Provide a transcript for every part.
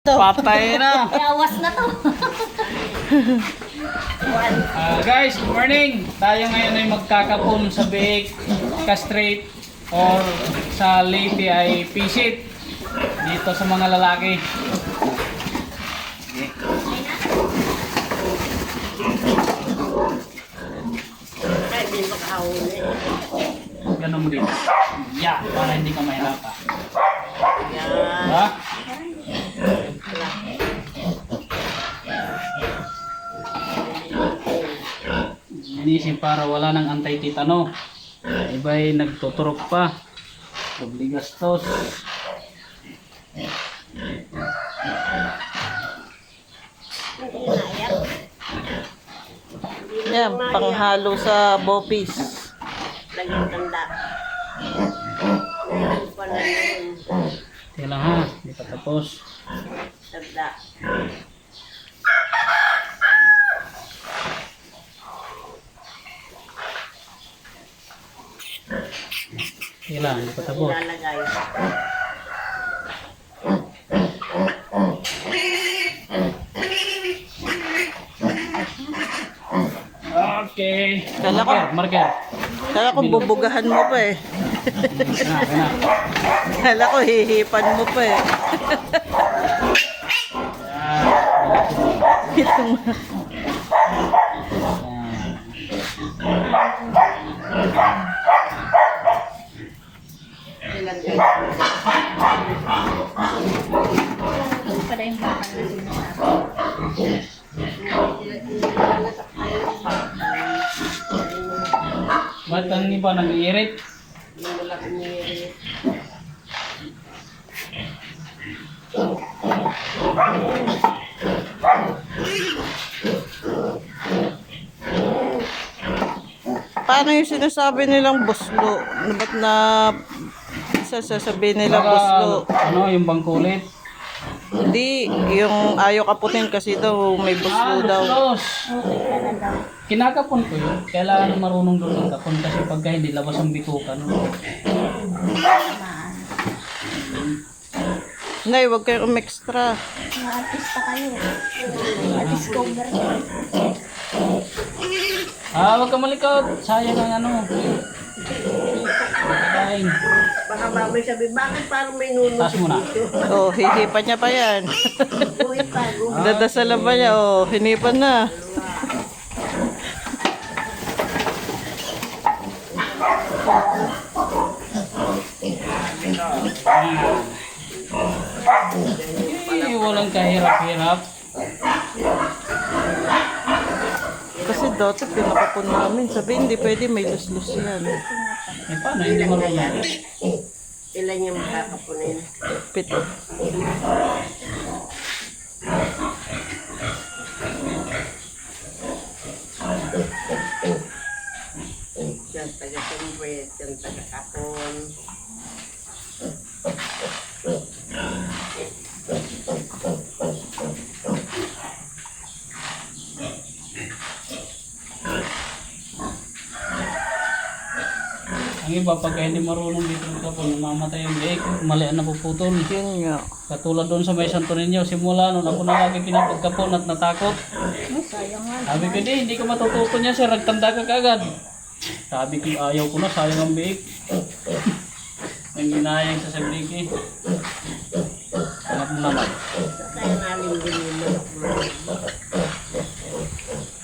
Patay na. Awas na to. Guys, good morning. Tayo ngayon ay magkakapon sa bake, castrate, or sa lady ay pisit. Dito sa mga lalaki. Ganun mo dito. Yeah, para hindi ka mahirapan. Diba? Inisin para wala nang anti-titano. Iba'y nagtuturok pa. Doble gastos. Yan, panghalo sa bopis. Laging tanda. Pala yun. Teka lang ha, hindi pa tapos. Tanda. Teka lang, hindi pa tapos. Ilalagay. Okay. Kala ko- Marker. Kala ko bubugahan mo pa eh. Kaya. Kala ko hihipan mo pa eh. Ito nga. Para yung bakal na sinasabi. Ba't ang iba nag-iirit? Wala umiirit. Paano yung sinasabi nilang buslo? Ba't na sasabihin nilang buslo? Ano, yung bangkulit? Hindi, yung ayaw kaputin kasi daw may buslo daw. Los. Kinakapon ko yun. Kailangan marunong doon magkapon kasi pagka hindi labas ang bitukan. Nay, huwag kayong umextra. Mga artista kayo. Ma-discover ko. Huwag ka malikot. Sayang ang ano. Kain. Baka babay sabi, bakit parang may nuno Taas mo na. Oh, hihipan niya pa yan. Buhay pa. Dadasalan pa niya, oh, hinipan na. Walang kahirap-hirap. Kasi dati pinakapon namin. Sabi, hindi pwede, may luslus yan. Paano hindi marunong? Ilan yung makakapunin? Pito. Diyan taga-tumbret, diyan taga-kapon. Ang iba pagka hindi marunong dito magkapon, namamatay yung leg, mali ang napuputol. Yun nga. Katulad doon sa may Santo Niño, simula noon ako na lagi pinapagkapon at natakot. Sayang nga. Sabi ko, hindi ka matututo niya sir, nagtanda ka kagad. Sabi ko, ayaw ko na, sayang ang biik. Ang ginayang sa sabik eh. Angat mo naman. Kaya namin din yung manok mo.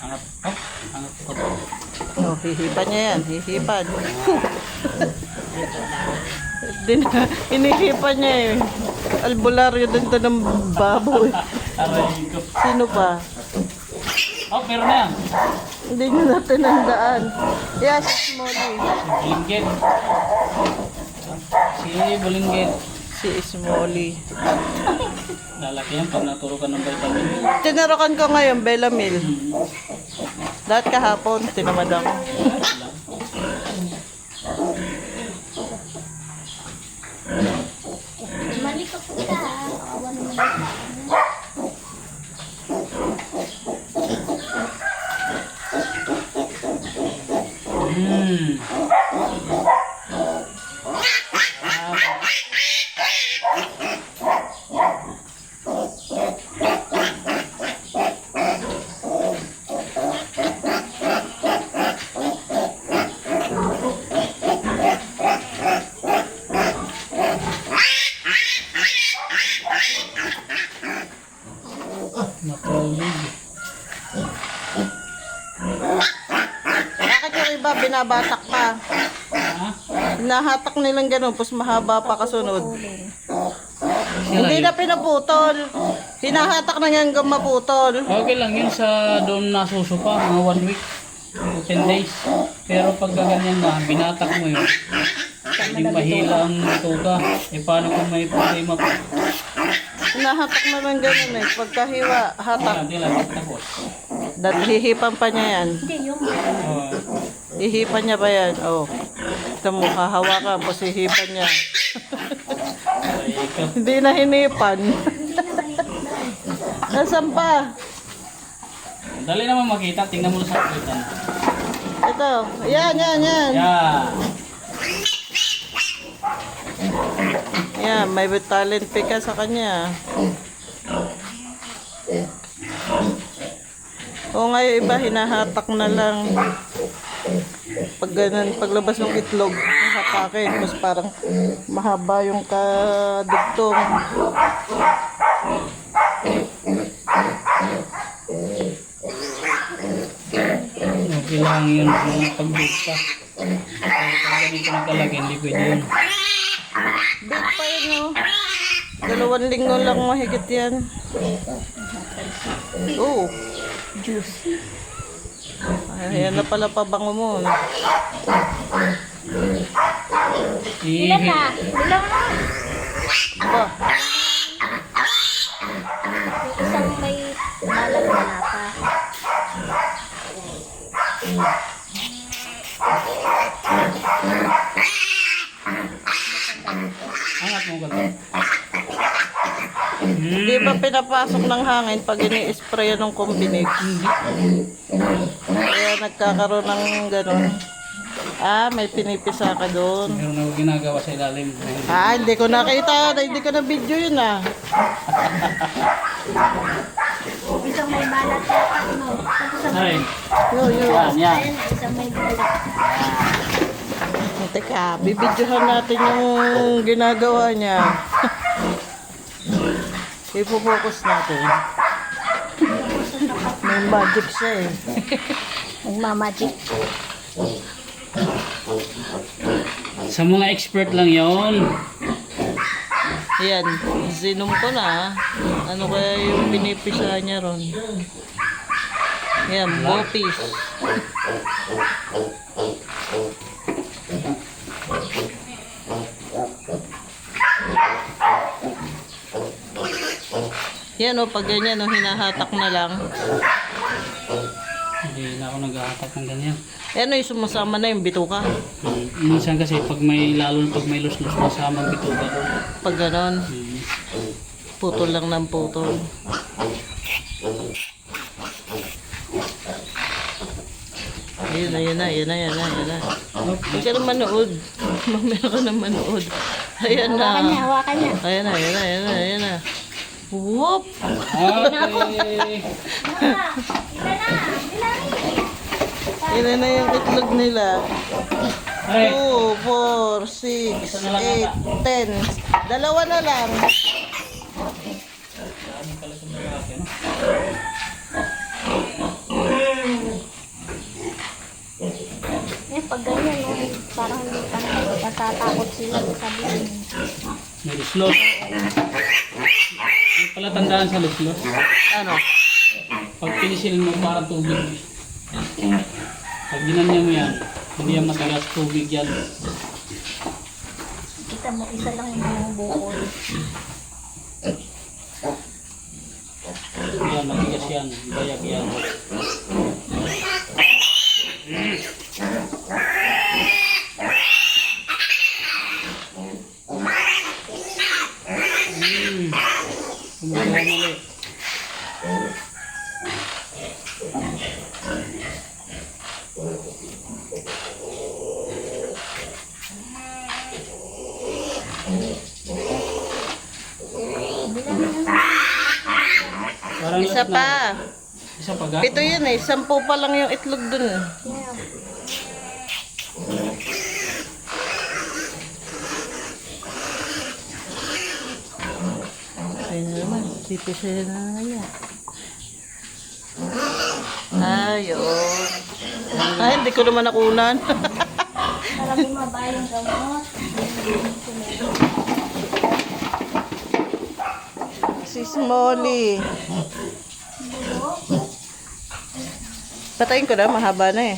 Angat, oh, angat ko to. Oh, hihipan niya yan, hihipan. Hinihipan niya eh. Albularyo din to ng baboy. Aray ko. Sino pa? Oh, pero na yan. Hindi nyo natin nandaan. Yes, Smolly. Bulinggit. Si Bulinggit. Si Smolly. Lalaki yan pag naturo ka ng vitamin. Tinarokan ko ngayon, Bellamil. Lahat kahapon, tinamad ako. Mali ka po ka. Awa naman. Matulog. Bakit yung iba binabatak pa? Ha? Hinahatak nilang ganun, tapos mahaba pa kasunod. Pulin. Hindi na pinaputol. Hinahatak na nga hanggang maputol. Okay lang yun sa doon nasusupa, mga 1 week. 10 days. Pero pag ganyan na, binatak mo yun. Hindi mahila ang tuka. Eh paano kung may problema pa? Hinahatak na lang ganun eh. Pagkahiwa, hatak. Hindi lang, tapos. Hihipan pa niya yan. Hindi, yung Oh, Hihipan niya pa yan. Oh. Ito mo, hahawakan, tapos hihipan niya. ikaw. Hindi na hinipan. Nasaan pa? Dali naman makita, tingnan mo sa kapitan. Ito. Yan. Yeah. Yan, may talent pick ka sa kanya. O ngayon iba, hinahatak na lang. Pag ganun, paglabas ng itlog, hatakin. Mas parang mahaba yung kadugtong. Okay lang yun, mga pagdugta. Pag ganito nagkalaki, hindi pwede yun. Big pa yun, oh. 2 linggo lang mahigit yan. Oh, juice. ayan na pala pabango mo. Ilan na? Ilan na? Aba, Yung isang may balag na pa. Angat mo gano'n. hindi ba pinapasok ng hangin pag ini-spray ng kumbinig? Kaya nagkakaroon ng gano'n. Ah, may pinipisa ka doon. Meron ako ginagawa sa ilalim. Ah, hindi ko nakita. Hindi ko na video yun ah. Isang may balat na pa, no? Tapos isang Ay, Yo. yan. ayun, isang may balat. Teka, bibidyohan natin yung ginagawa niya. Ipo-focus natin. May magic siya eh. Nagmamagic. Sa mga expert lang yon. Ayan, zinom ko na. Ano kaya yung pinipisa niya ron? Ayan, bopis. Yan o, pag ganyan o, hinahatak na lang. Hindi na ako naghahatak ng ganyan. Yan o, yung sumasama na yung bituka. Minsan kasi pag may, lalo na pag may lus-lus masamang bituka doon. Pag ganon, putol lang ng putol. Ayun na. Huwag ka na manood. Mamaya ka na manood. Ayan Hawakan niya, na. hawakan niya. Ayan na. Whoop! Okay. Ilan na yung itlog nila? Ay, 2, 4, 6, 8, 10. Dalawa na lang. Eh, pag ganyan, no, parang natatakot sila sabihin. may lus-lus. May pala tandaan sa lus-lus. Ano? Pag pinisil mo parang tubig. Pag ginanya mo yan, hindi yan matagas, tubig yan. Kita mo, isa lang yung bukol. Yan, matigas yan, bayag yan. Gumagawa mali. Parang Isa pa. Isa pa ga? 7 yun eh. 10 pa lang yung itlog dun. Yeah. Ayun na naman. Pipisahin na naman yan. Yun. Ay, hindi ko naman nakunan. Para bumaba yung gamot. Sis Molly. Patayin ko na, mahaba na eh.